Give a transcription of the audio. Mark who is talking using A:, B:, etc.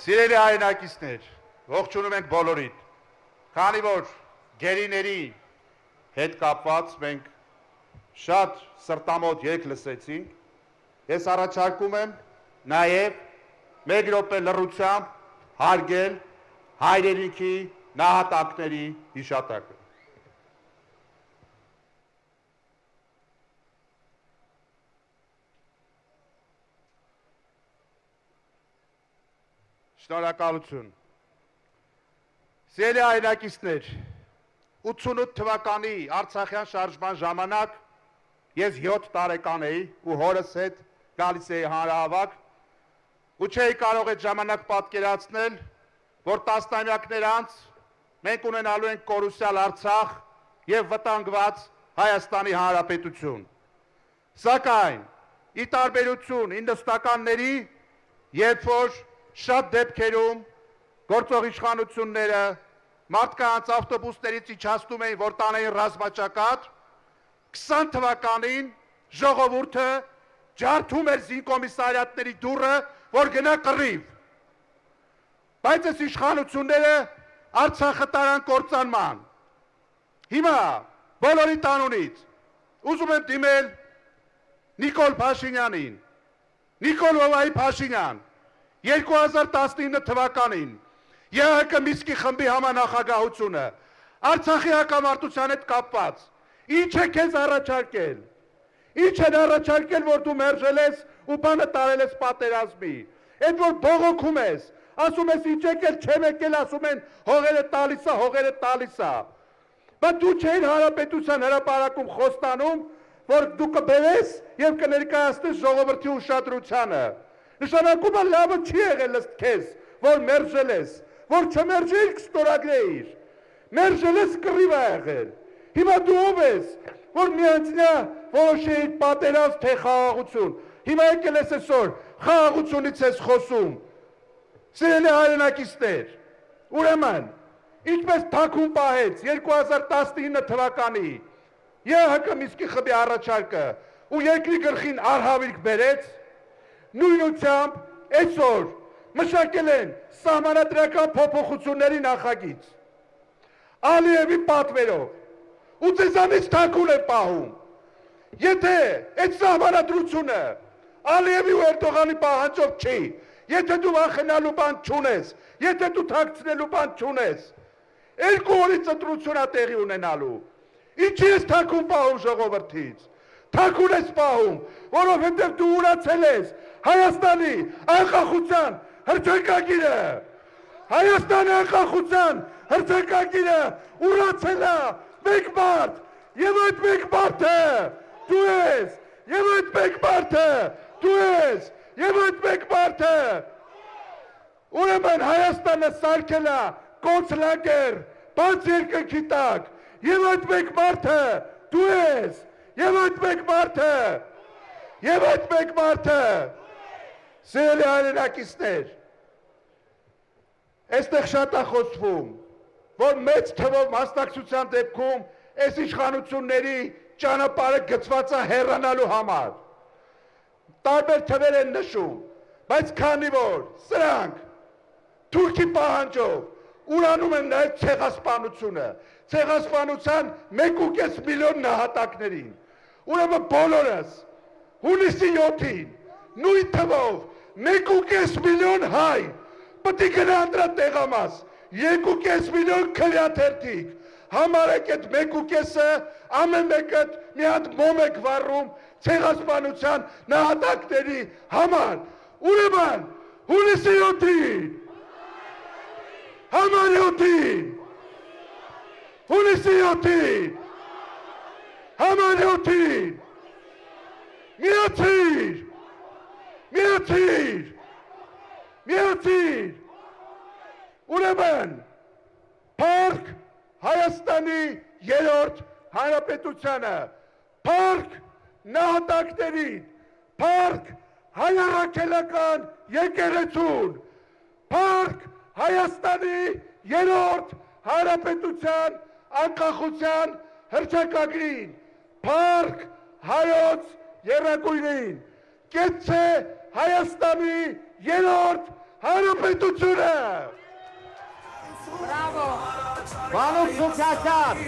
A: Սիրելի հայրենակիցներ, ողջունում ենք բոլորիդ, քանի որ գերիների հետ կապված մենք շատ սրտամոտ երգ լսեցինք, ես առաջարկում եմ նաև մեկ րոպե լռությամբ հարգել հայրենիքի նահատակների հիշատակը։ Շնորհակալություն։ Սիրելի հայրենակիցներ, 88 թվականի Արցախյան շարժման ժամանակ ես 7 տարեկան էի ու հորս հետ գալիս էի հանրահավաք ու չէի կարող այդ ժամանակ պատկերացնել, որ տասնամյակներ անց մենք ունենալու ենք կորուսյալ Արցախ եւ վտանգված Հայաստանի Հանրապետություն։ Սակայն ի տարբերություն 90-ականների, երբ որ շատ դեպքերում գործող իշխանությունները մարդկանց ավտոբուսներից իջացնում էին, որ տանեին ռազմաճակատ, 20 թվականին ժողովուրդը ջարդում էր զինկոմիսարիատների դուռը, որ գնա կռիվ։ Բայց այս իշխանությունները Արցախը տարան կործանման։ Հիմա բոլորի տանունից ուզում եմ դիմել Նիկոլ Փաշինյանին։ Նիկոլ Վովայի Փաշինյան 2019 թվականին ԵՀԿ Միսկի խմբի համանախագահությունը Արցախի հակամարտության հետ կապված ինչ է քեզ առաջարկել։ Ինչ են առաջարկել, որ դու մերժել ես ու բանը տարել ես պատերազմի։ Այդ որ բողոքում ես, ասում ես ինչ եկել, չեմ եկել, ասում են հողերը տալիս է, հողերը տալիս է։ Բայց դու չէին Հանրապետության հրապարակում խոստանում, որ դու կբերես եւ կներկայացնես ժողովրդի ուշադրությանը։ Նշանակում է լավը չի եղել ըստ քեզ, որ մերժել ես, որ չմերժեիր կստորագրեիր, մերժել ես կռիվ ա եղել։ Հիմա դու ով ես, որ միանձնյա որոշեիր պատերազմ թե խաղաղություն, հիմա եկել ես այսօր խաղաղությունից ես խոսում։ Սիրելի հայրենակիցներ, ուրեմն, ինչպես թաքուն պահեց 2019 թվականի ԵՀԿ Միսկի խմբի առաջարկը ու երկրի գլխին արհավիրք բերեց, նույնությամբ այսօր մշակել են սահմանադրական փոփոխությունների նախագիծ Ալիևի պատվերով ու ձեզանից թաքուն է պահում։ Եթե այդ սահմանադրությունը Ալիևի ու Էրդողանի պահանջով չի, եթե դու վախենալու բան չունես, եթե դու թաքցնելու բան չունես, երկու օրից ընտրություն է տեղի ունենալու։ Ինչի ես թաքուն պահում ժողովրդից։ Թաքուն ես պահում, որովհետև դու ուրացել ես Հայաստանի անկախության հռչակագիրը։ Հայաստանի անկախության հռչակագիրը ուրացել է մեկ մարդ, եւ այդ մեկ մարդը դու ես, եւ այդ մեկ մարդը դու ես, եւ այդ մեկ մարդը։ Ուրեմն Հայաստանը սարքել է կոնցլագեր, բաց երկնքի տակ, եւ այդ մեկ մարդը դու ես, եւ այդ մեկ մարդը, եւ այդ մեկ մարդը։ Սիրելի հայրենակիցներ, այստեղ շատ է խոսվում, որ մեծ թվով մասնակցության դեպքում այս իշխանությունների ճանապարհը գծված է հեռանալու համար։ Տարբեր թվեր են նշում, բայց քանի որ սրանք թուրքի պահանջով ուրանում են նաև ցեղասպանությունը, ցեղասպանության 1.5 միլիոն նահատակներին, ուրեմն բոլորս հունիսի 7-ին նույն թվով 1.5 միլիոն հայ պետք է գնա անդրատեղամաս, 2.5 միլիոն քվեաթերթիկ, համարեք այդ 1.5-ը ամեն մեկը մի հատ մոմ եք վառում ցեղասպանության նահատակների համար։ Ուրեմն հունիսի 7-ին, համար 7-ին, հունիսի 7-ին, համար 7-ին, միացիր, միացիր, միացիր, ուրեմն փառք Հայաստանի երրորդ հանրապետությանը, փառք նահատակներին, փառք հայ առաքելական եկեղեցուն, փառք Հայաստանի երրորդ հանրապետության անկախության հռչակագրին, փառք հայոց եռագույնին, կեցցե Հայաստանի երրորդ Հանրապետությունը։
B: Բրավո։
C: Վանուկ Սուքյասյան